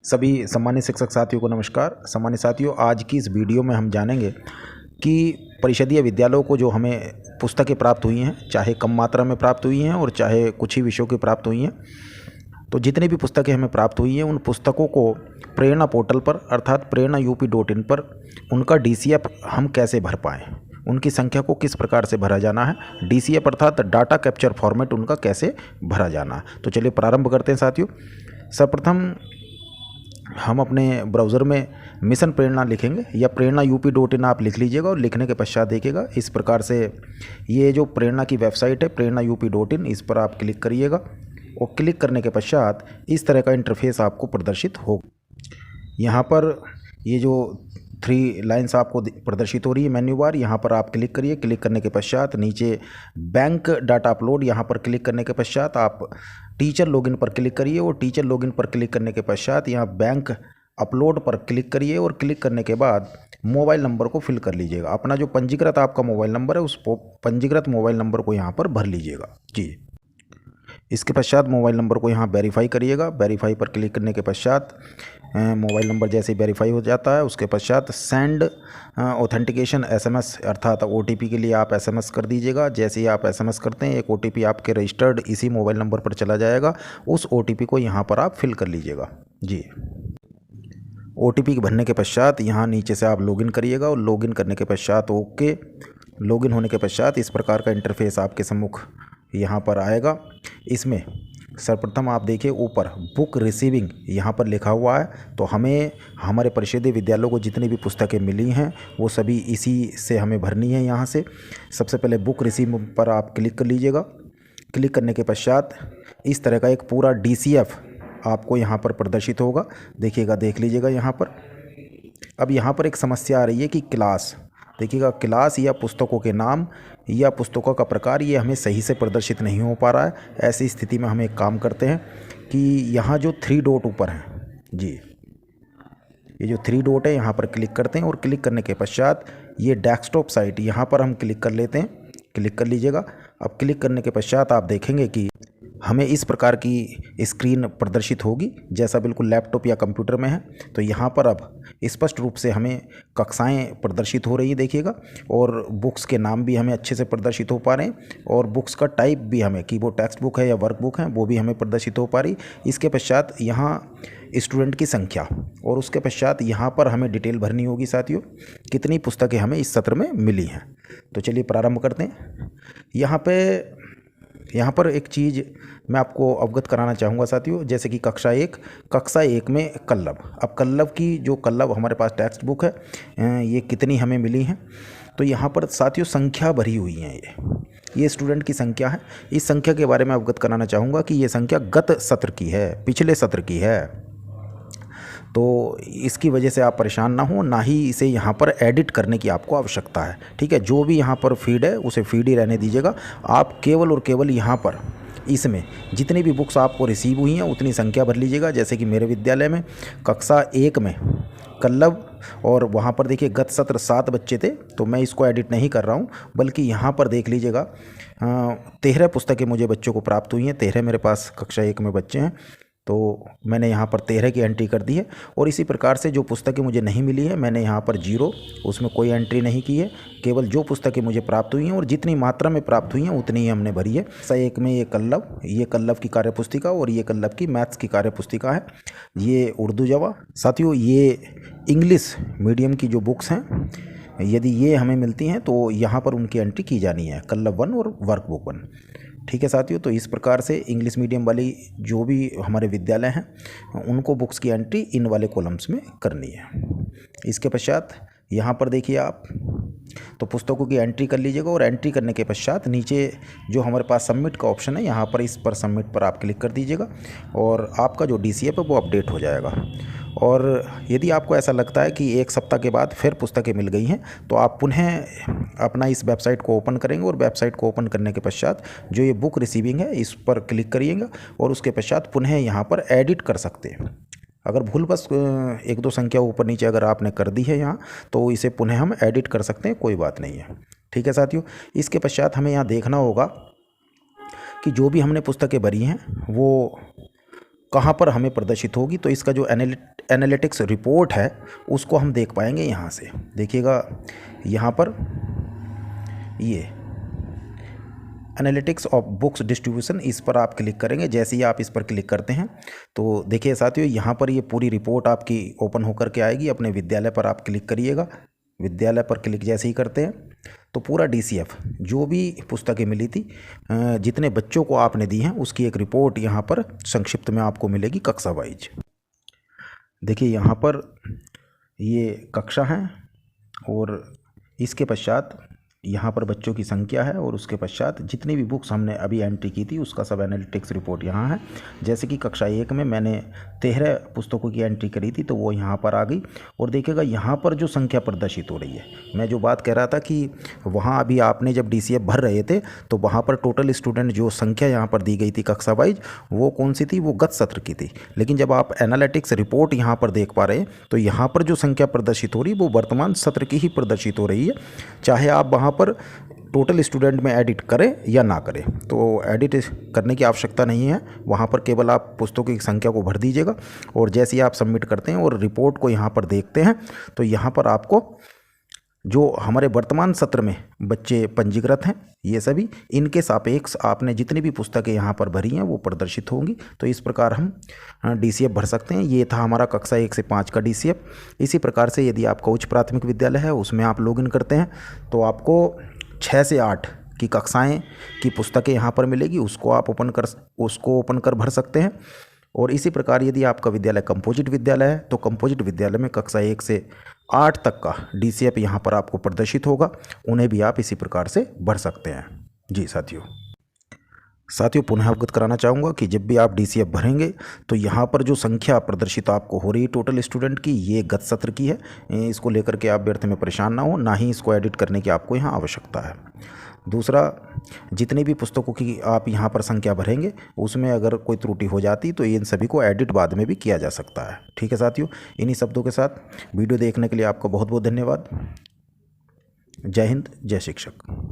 सभी सम्मानित शिक्षक साथियों को नमस्कार। सम्मानित साथियों, आज की इस वीडियो में हम जानेंगे कि परिषदीय विद्यालयों को जो हमें पुस्तकें प्राप्त हुई हैं, चाहे कम मात्रा में प्राप्त हुई हैं और चाहे कुछ ही विषयों की प्राप्त हुई हैं, तो जितनी भी पुस्तकें हमें प्राप्त हुई हैं उन पुस्तकों को प्रेरणा पोर्टल पर अर्थात prerana.up.in पर उनका DCF हम कैसे भर पाएँ, उनकी संख्या को किस प्रकार से भरा जाना है, DCF अर्थात डाटा कैप्चर फॉर्मेट उनका कैसे भरा जाना है। तो चलिए प्रारंभ करते हैं साथियों। सर्वप्रथम हम अपने ब्राउज़र में मिशन प्रेरणा लिखेंगे या prerana.up.in आप लिख लीजिएगा और लिखने के पश्चात देखिएगा इस प्रकार से ये जो प्रेरणा की वेबसाइट है prerana.up.in, इस पर आप क्लिक करिएगा और क्लिक करने के पश्चात इस तरह का इंटरफेस आपको प्रदर्शित होगा। यहाँ पर ये जो 3 लाइन्स आपको प्रदर्शित हो रही है मेन्यू बार, यहाँ पर आप क्लिक करिए। क्लिक करने के पश्चात नीचे बैंक डाटा अपलोड, यहाँ पर क्लिक करने के पश्चात आप टीचर लॉगिन पर क्लिक करिए और टीचर लॉगिन पर क्लिक करने के पश्चात यहाँ बैंक अपलोड पर क्लिक करिए और क्लिक करने के बाद मोबाइल नंबर को फिल कर लीजिएगा। अपना जो पंजीकृत आपका मोबाइल नंबर है उस पंजीकृत मोबाइल नंबर को यहाँ पर भर लीजिएगा जी। इसके पश्चात मोबाइल नंबर को यहाँ वेरीफाई करिएगा। वेरीफाई पर क्लिक करने के पश्चात मोबाइल नंबर जैसे वेरीफाई हो जाता है उसके पश्चात सेंड ऑथेंटिकेशन SMS अर्थात OTP के लिए आप SMS कर दीजिएगा। जैसे ही आप SMS करते हैं एक OTP आपके रजिस्टर्ड इसी मोबाइल नंबर पर चला जाएगा, उस OTP को यहाँ पर आप फिल कर लीजिएगा जी। OTP भरने के पश्चात यहाँ नीचे से आप लॉगिन करिएगा और लॉगिन करने के पश्चात ओके। लॉगिन होने के पश्चात इस प्रकार का इंटरफेस आपके सम्मुख यहाँ पर आएगा। इसमें सर्वप्रथम आप देखिए ऊपर बुक रिसीविंग यहाँ पर लिखा हुआ है, तो हमें हमारे परिषदीय विद्यालयों को जितनी भी पुस्तकें मिली हैं वो सभी इसी से हमें भरनी है। यहाँ से सबसे पहले बुक रिसीविंग पर आप क्लिक कर लीजिएगा। क्लिक करने के पश्चात इस तरह का एक पूरा DCF आपको यहाँ पर प्रदर्शित होगा, देखिएगा, देख लीजिएगा यहाँ पर। अब यहाँ पर एक समस्या आ रही है कि क्लास, देखिएगा क्लास या पुस्तकों के नाम या पुस्तकों का प्रकार ये हमें सही से प्रदर्शित नहीं हो पा रहा है। ऐसी स्थिति में हम एक काम करते हैं कि यहाँ जो 3 डॉट ऊपर हैं जी, ये जो 3 डॉट है यहाँ पर क्लिक करते हैं और क्लिक करने के पश्चात ये डेस्कटॉप साइट यहाँ पर हम क्लिक कर लेते हैं। क्लिक कर लीजिएगा। अब क्लिक करने के पश्चात आप देखेंगे कि हमें इस प्रकार की स्क्रीन प्रदर्शित होगी जैसा बिल्कुल लैपटॉप या कंप्यूटर में है। तो यहाँ पर अब स्पष्ट रूप से हमें कक्षाएं प्रदर्शित हो रही हैं, देखिएगा, और बुक्स के नाम भी हमें अच्छे से प्रदर्शित हो पा रहे हैं और बुक्स का टाइप भी हमें कि वो टेक्स्ट बुक है या वर्क बुक है वो भी हमें प्रदर्शित हो पा रही। इसके पश्चात यहाँ स्टूडेंट की संख्या और उसके पश्चात यहाँ पर हमें डिटेल भरनी होगी साथियों, कितनी पुस्तकें हमें इस सत्र में मिली हैं। तो चलिए प्रारंभ करते हैं। यहाँ पर एक चीज़ मैं आपको अवगत कराना चाहूँगा साथियों, जैसे कि कक्षा एक में कल्लभ। अब कल्लभ की जो कल्लभ हमारे पास टेक्स्ट बुक है ये कितनी हमें मिली हैं, तो यहाँ पर साथियों संख्या भरी हुई है। ये स्टूडेंट की संख्या है। इस संख्या के बारे में अवगत कराना चाहूँगा कि ये संख्या गत सत्र की है, पिछले सत्र की है। तो इसकी वजह से आप परेशान ना हो, ना ही इसे यहाँ पर एडिट करने की आपको आवश्यकता है। ठीक है, जो भी यहाँ पर फीड है उसे फीड ही रहने दीजिएगा। आप केवल और केवल यहाँ पर इसमें जितनी भी बुक्स आपको रिसीव हुई हैं उतनी संख्या भर लीजिएगा। जैसे कि मेरे विद्यालय में कक्षा 1 में कल्लभ और वहाँ पर देखिए गत सत्र 7 बच्चे थे, तो मैं इसको एडिट नहीं कर रहा हूँ, बल्कि यहाँ पर देख लीजिएगा 13 पुस्तकें मुझे बच्चों को प्राप्त हुई हैं। 13 मेरे पास कक्षा 1 में बच्चे हैं, तो मैंने यहाँ पर 13 की एंट्री कर दी है। और इसी प्रकार से जो पुस्तकें मुझे नहीं मिली है मैंने यहाँ पर 0, उसमें कोई एंट्री नहीं की है। केवल जो पुस्तकें मुझे प्राप्त हुई हैं और जितनी मात्रा में प्राप्त हुई हैं उतनी ही हमने भरी है। कक्षा 1 में ये कल्लभ की कार्यपुस्तिका और ये कल्लभ की मैथ्स की कार्यपुस्तिका है। ये उर्दू जवा साथियों, ये इंग्लिश मीडियम की जो बुक्स हैं यदि ये हमें मिलती हैं तो यहाँ पर उनकी एंट्री की जानी है, कल्लभ 1 और वर्क बुक 1। ठीक है साथियों, तो इस प्रकार से इंग्लिश मीडियम वाली जो भी हमारे विद्यालय हैं उनको बुक्स की एंट्री इन वाले कॉलम्स में करनी है। इसके पश्चात यहाँ पर देखिए आप तो पुस्तकों की एंट्री कर लीजिएगा और एंट्री करने के पश्चात नीचे जो हमारे पास सबमिट का ऑप्शन है यहाँ पर इस पर सबमिट पर आप क्लिक कर दीजिएगा और आपका जो DCF है वो अपडेट हो जाएगा। और यदि आपको ऐसा लगता है कि 1 सप्ताह के बाद फिर पुस्तकें मिल गई हैं तो आप पुनः अपना इस वेबसाइट को ओपन करेंगे और वेबसाइट को ओपन करने के पश्चात जो ये बुक रिसीविंग है इस पर क्लिक करिएगा और उसके पश्चात पुनः यहाँ पर एडिट कर सकते हैं। अगर भूल बस 1-2 संख्या ऊपर नीचे अगर आपने कर दी है यहाँ तो इसे पुनः हम एडिट कर सकते हैं, कोई बात नहीं है। ठीक है साथियों, इसके पश्चात हमें यहाँ देखना होगा कि जो भी हमने पुस्तकें भरी हैं वो कहाँ पर हमें प्रदर्शित होगी, तो इसका जो एनालिटिक्स रिपोर्ट है उसको हम देख पाएंगे यहाँ से। देखिएगा यहाँ पर ये एनालिटिक्स ऑफ बुक्स डिस्ट्रीब्यूशन, इस पर आप क्लिक करेंगे। जैसे ही आप इस पर क्लिक करते हैं तो देखिए साथियों, यहाँ पर ये पूरी रिपोर्ट आपकी ओपन होकर के आएगी। अपने विद्यालय पर आप क्लिक करिएगा। विद्यालय पर क्लिक जैसे ही करते हैं तो पूरा DCF जो भी पुस्तकें मिली थी, जितने बच्चों को आपने दी हैं, उसकी एक रिपोर्ट यहाँ पर संक्षिप्त में आपको मिलेगी कक्षा वाइज। देखिए यहाँ पर ये कक्षा है और इसके पश्चात यहाँ पर बच्चों की संख्या है और उसके पश्चात जितनी भी बुक्स हमने अभी एंट्री की थी उसका सब एनालिटिक्स रिपोर्ट यहाँ है। जैसे कि कक्षा 1 में मैंने 13 पुस्तकों की एंट्री करी थी तो वो यहाँ पर आ गई। और देखिएगा यहाँ पर जो संख्या प्रदर्शित हो रही है, मैं जो बात कह रहा था कि वहाँ अभी आपने जब DCF भर रहे थे तो वहाँ पर टोटल स्टूडेंट जो संख्या यहाँ पर दी गई थी कक्षा वाइज, वो कौन सी थी, वो गत सत्र की थी। लेकिन जब आप एनालिटिक्स रिपोर्ट यहाँ पर देख पा रहे हैं तो यहाँ पर जो संख्या प्रदर्शित हो रही है वो वर्तमान सत्र की ही प्रदर्शित हो रही है। चाहे आप वहाँ पर टोटल स्टूडेंट में एडिट करें या ना करें, तो एडिट करने की आवश्यकता नहीं है। वहाँ पर केवल आप पुस्तकों की संख्या को भर दीजिएगा और जैसे ही आप सबमिट करते हैं और रिपोर्ट को यहाँ पर देखते हैं तो यहाँ पर आपको जो हमारे वर्तमान सत्र में बच्चे पंजीकृत हैं ये सभी, इनके सापेक्ष आपने जितनी भी पुस्तकें यहाँ पर भरी हैं वो प्रदर्शित होंगी। तो इस प्रकार हम DCF भर सकते हैं। ये था हमारा कक्षा 1 से 5 का DCF। इसी प्रकार से यदि आपका उच्च प्राथमिक विद्यालय है उसमें आप लॉगिन करते हैं तो आपको 6 से 8 की कक्षाएं की पुस्तकें यहाँ पर मिलेगी, उसको आप ओपन कर भर सकते हैं। और इसी प्रकार यदि आपका विद्यालय कंपोजिट विद्यालय है तो कंपोजिट विद्यालय में कक्षा 1 से 8 तक का DCF यहाँ पर आपको प्रदर्शित होगा, उन्हें भी आप इसी प्रकार से भर सकते हैं। जी साथियों पुनः अवगत कराना चाहूँगा कि जब भी आप DCF भरेंगे तो यहाँ पर जो संख्या प्रदर्शित आपको हो रही है टोटल स्टूडेंट की, ये गत सत्र की है। इसको लेकर के आप व्यर्थ में परेशान ना हो, ना ही इसको एडिट करने की आपको यहाँ आवश्यकता है। दूसरा, जितनी भी पुस्तकों की आप यहाँ पर संख्या भरेंगे उसमें अगर कोई त्रुटि हो जाती तो इन सभी को एडिट बाद में भी किया जा सकता है। ठीक है साथियों, इन्हीं शब्दों के साथ वीडियो देखने के लिए आपका बहुत बहुत धन्यवाद। जय हिंद, जय शिक्षक।